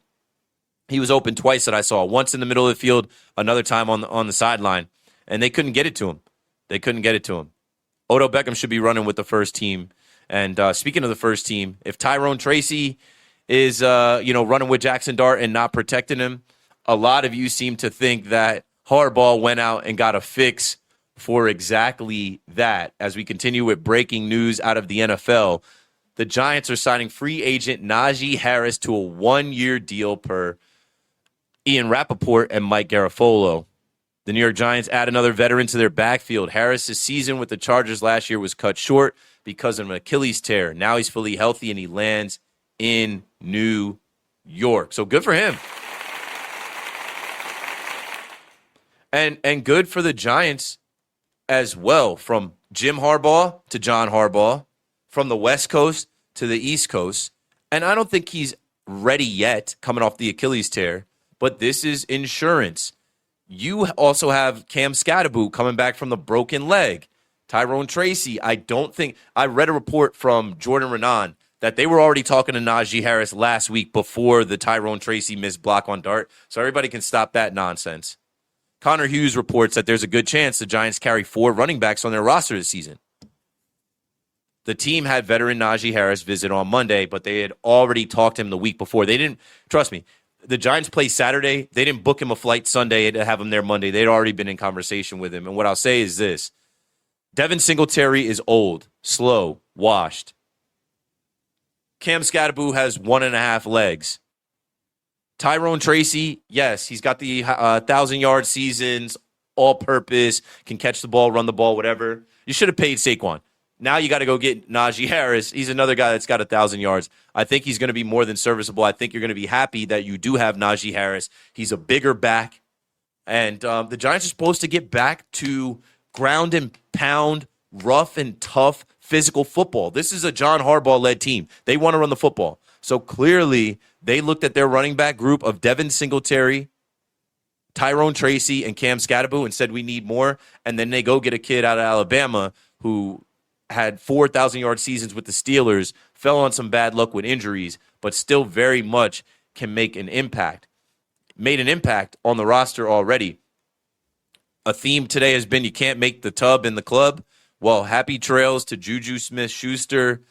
He was open twice that I saw. Once in the middle of the field, another time on the sideline. And they couldn't get it to him. Odell Beckham should be running with the first team. And speaking of the first team, if Tyrone Tracy is running with Jaxson Dart and not protecting him, a lot of you seem to think that Harbaugh went out and got a fix for exactly that. As we continue with breaking news out of the NFL, the Giants are signing free agent Najee Harris to a 1-year deal per Ian Rappaport and Mike Garafolo. The New York Giants add another veteran to their backfield. Harris' season with the Chargers last year was cut short because of an Achilles tear. Now he's fully healthy and he lands in New York. So good for him. And good for the Giants as well, from Jim Harbaugh to John Harbaugh, from the West Coast to the East Coast. And I don't think he's ready yet coming off the Achilles tear, but this is insurance. You also have Cam Scatterboot coming back from the broken leg. Tyrone Tracy, I read a report from Jordan Renan that they were already talking to Najee Harris last week before the Tyrone Tracy missed block on Dart, so everybody can stop that nonsense. Connor Hughes reports that there's a good chance the Giants carry 4 running backs on their roster this season. The team had veteran Najee Harris visit on Monday, but they had already talked to him the week before. They didn't, trust me, the Giants play Saturday. They didn't book him a flight Sunday to have him there Monday. They'd already been in conversation with him. And what I'll say is this. Devin Singletary is old, slow, washed. Cam Scatterboot has 1.5 legs. Tyrone Tracy, yes, he's got the 1,000-yard seasons, all-purpose, can catch the ball, run the ball, whatever. You should have paid Saquon. Now you got to go get Najee Harris. He's another guy that's got 1,000 yards. I think he's going to be more than serviceable. I think you're going to be happy that you do have Najee Harris. He's a bigger back. And the Giants are supposed to get back to ground and pound, rough and tough physical football. This is a John Harbaugh-led team. They want to run the football. So clearly they looked at their running back group of Devin Singletary, Tyrone Tracy, and Cam Scatterboot and said we need more. And then they go get a kid out of Alabama who had 4,000-yard seasons with the Steelers, fell on some bad luck with injuries, but still very much can make an impact. Made an impact on the roster already. a theme today has been you can't make the tub in the club. Well, happy trails to Juju Smith-Schuster.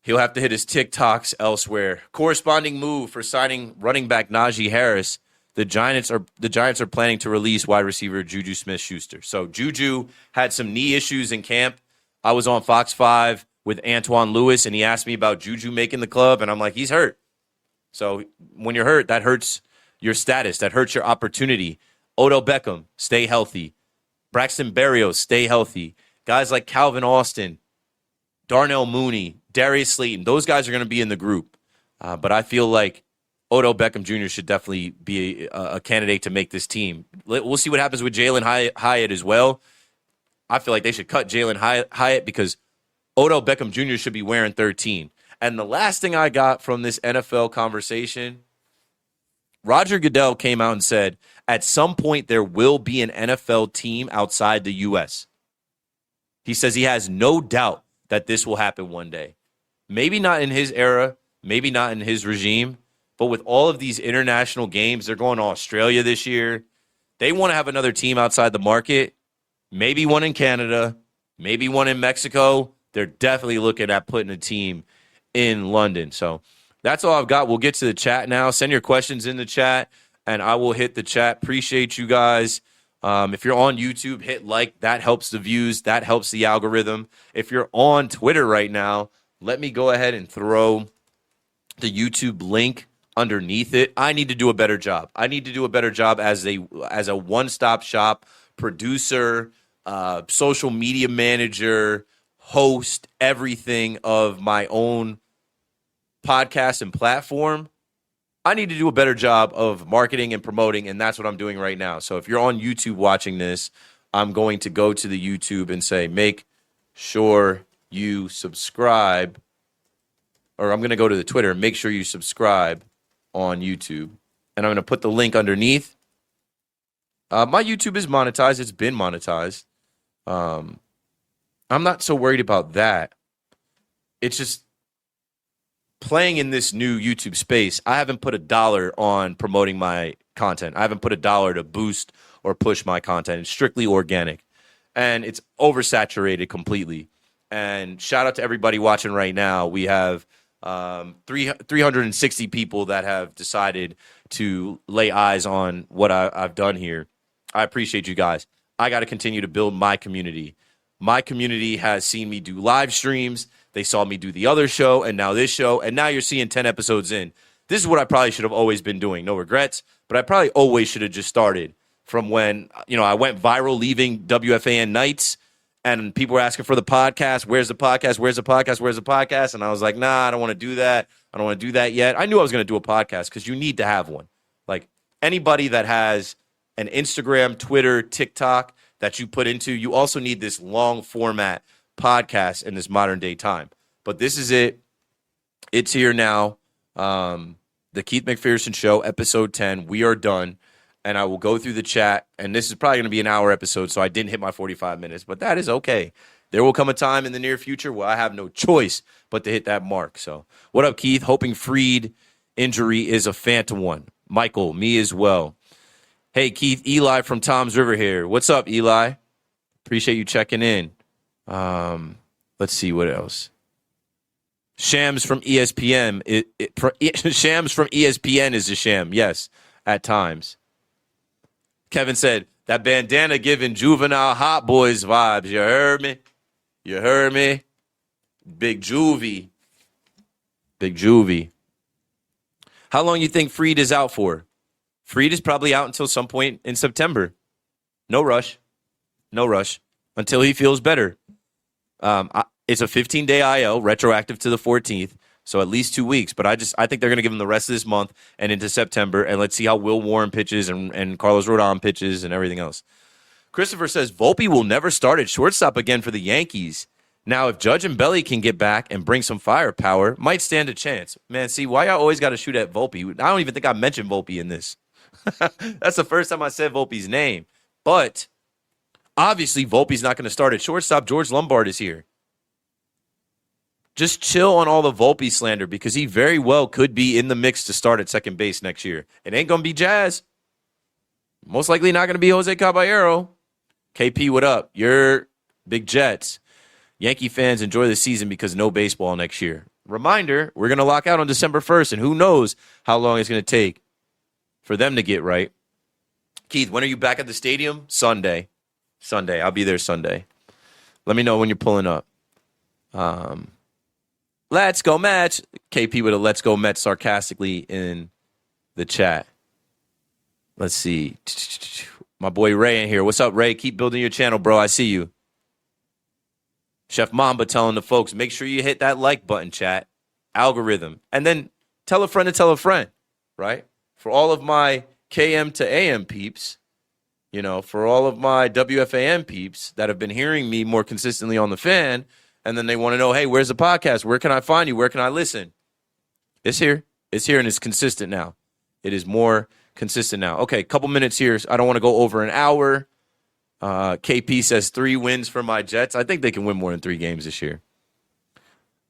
He'll have to hit his TikToks elsewhere. Corresponding move for signing running back Najee Harris. The Giants are planning to release wide receiver Juju Smith-Schuster. So Juju had some knee issues in camp. I was on Fox 5 with Antoine Lewis, and he asked me about Juju making the club, and I'm like, he's hurt. So when you're hurt, that hurts your status. That hurts your opportunity. Odell Beckham, stay healthy. Braxton Berrios, stay healthy. Guys like Calvin Austin, Darnell Mooney, Darius Slayton, those guys are going to be in the group. But I feel like Odell Beckham Jr. should definitely be a candidate to make this team. We'll see what happens with Jalen Hyatt as well. I feel like they should cut Jalen Hyatt because Odell Beckham Jr. should be wearing 13. And the last thing I got from this NFL conversation, Roger Goodell came out and said, at some point there will be an NFL team outside the U.S. He says he has no doubt that this will happen one day. Maybe not in his era, maybe not in his regime, but with all of these international games, they're going to Australia this year. They want to have another team outside the market, maybe one in Canada, maybe one in Mexico. They're definitely looking at putting a team in London. So that's all I've got. We'll get to the chat now. Send your questions in the chat, and I will hit the chat. Appreciate you guys. If you're on YouTube, hit like. That helps the views. That helps the algorithm. If you're on Twitter right now, let me go ahead and throw the YouTube link underneath it. I need to do a better job. I need to do a better job as a one-stop shop producer, social media manager, host, everything of my own podcast and platform. I need to do a better job of marketing and promoting, and that's what I'm doing right now. So if you're on YouTube watching this, I'm going to go to the YouTube and say, make sure you subscribe. Or I'm going to go to the Twitter and make sure you subscribe on YouTube. And I'm going to put the link underneath. My YouTube is monetized. It's been monetized. I'm not so worried about that. It's just playing in this new YouTube space. I haven't put $1 on promoting my content. I haven't put $1 to boost or push my content. It's strictly organic. And it's oversaturated completely. And shout out to everybody watching right now. We have 360 people that have decided to lay eyes on what I've done here. I appreciate you guys. I got to continue to build my community. My community has seen me do live streams. They saw me do the other show and now this show. And now you're seeing 10 episodes in. This is what I probably should have always been doing. No regrets. But I probably always should have just started from when, I went viral leaving WFAN nights. And people were asking for the podcast. Where's the podcast? Where's the podcast? Where's the podcast? And I was like, nah, I don't want to do that. I don't want to do that yet. I knew I was going to do a podcast because you need to have one. Like anybody that has an Instagram, Twitter, TikTok that you put into, you also need this long format podcast in this modern day time. But this is it. It's here now. The Keith McPherson Show, episode 10. We are done. And I will go through the chat. And this is probably going to be an hour episode, so I didn't hit my 45 minutes. But that is okay. There will come a time in the near future where I have no choice but to hit that mark. So what up, Keith? Hoping Freed injury is a phantom one. Michael, me as well. Hey, Keith, Eli from Tom's River here. What's up, Eli? Appreciate you checking in. Let's see what else. Shams from ESPN. Shams from ESPN is a sham. Yes, at times. Kevin said, that bandana giving juvenile hot boys vibes. You heard me? You heard me? Big Juvie. Big Juvie. How long you think Freed is out for? Freed is probably out until some point in September. No rush. No rush. Until he feels better. It's a 15-day IL, retroactive to the 14th. So at least 2 weeks. But I think they're going to give him the rest of this month and into September. And let's see how Will Warren pitches and Carlos Rodon pitches and everything else. Christopher says, Volpe will never start at shortstop again for the Yankees. Now, if Judge and Belly can get back and bring some firepower, might stand a chance. Man, see, why y'all always got to shoot at Volpe? I don't even think I mentioned Volpe in this. That's the first time I said Volpe's name. But obviously, Volpe's not going to start at shortstop. George Lombard is here. Just chill on all the Volpe slander because he very well could be in the mix to start at second base next year. It ain't going to be Jazz. most likely not going to be Jose Caballero. KP, what up? You're big Jets. Yankee fans, enjoy the season because no baseball next year. Reminder, we're going to lock out on December 1st, and who knows how long it's going to take for them to get right. Keith, when are you back at the stadium? Sunday. I'll be there Sunday. Let me know when you're pulling up. Let's go Mets. KP with a let's go Mets sarcastically in the chat. Let's see. My boy Ray in here. What's up, Ray? Keep building your channel, bro. I see you. Chef Mamba telling the folks, make sure you hit that like button, chat. Algorithm. And then tell a friend to tell a friend, right? For all of my KM to AM peeps, for all of my WFAN peeps that have been hearing me more consistently on the Fan, and then they want to know, hey, where's the podcast? Where can I find you? Where can I listen? It's here. It's here, and it's consistent now. It is more consistent now. Okay, couple minutes here. I don't want to go over an hour. KP says 3 wins for my Jets. I think they can win more than 3 games this year.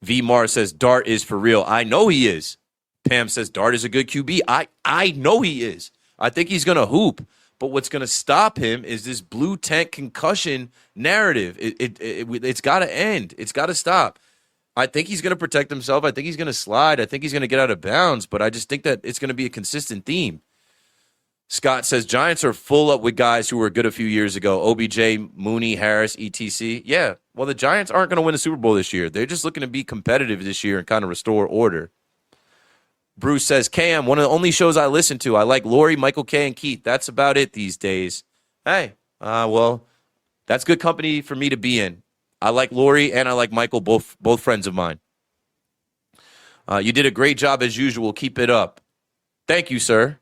V Mars says Dart is for real. I know he is. Pam says Dart is a good QB. I know he is. I think he's going to hoop. But what's going to stop him is this blue tent concussion narrative. It's got to end. It's got to stop. I think he's going to protect himself. I think he's going to slide. I think he's going to get out of bounds. But I just think that it's going to be a consistent theme. Scott says Giants are full up with guys who were good a few years ago. OBJ, Mooney, Harris, etc. Yeah, well, the Giants aren't going to win a Super Bowl this year. They're just looking to be competitive this year and kind of restore order. Bruce says, Cam, one of the only shows I listen to. I like Lori, Michael K, and Keith. That's about it these days. Hey, well, that's good company for me to be in. I like Lori and I like Michael, both friends of mine. You did a great job as usual. Keep it up. Thank you, sir.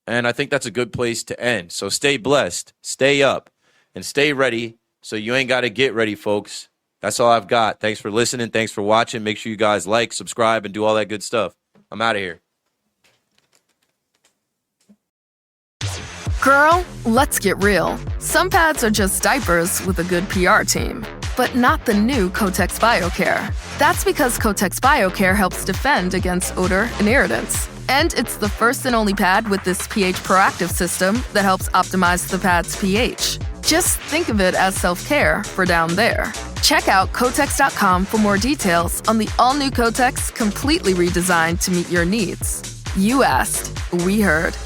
And I think that's a good place to end. So stay blessed, stay up, and stay ready so you ain't got to get ready, folks. That's all I've got. Thanks for listening. Thanks for watching. Make sure you guys like, subscribe, and do all that good stuff. I'm out of here. Girl, let's get real. Some pads are just diapers with a good PR team, but not the new Kotex BioCare. That's because Kotex BioCare helps defend against odor and irritants. And it's the first and only pad with this pH proactive system that helps optimize the pad's pH. Just think of it as self-care for down there. Check out Kotex.com for more details on the all-new Kotex, completely redesigned to meet your needs. You asked, we heard.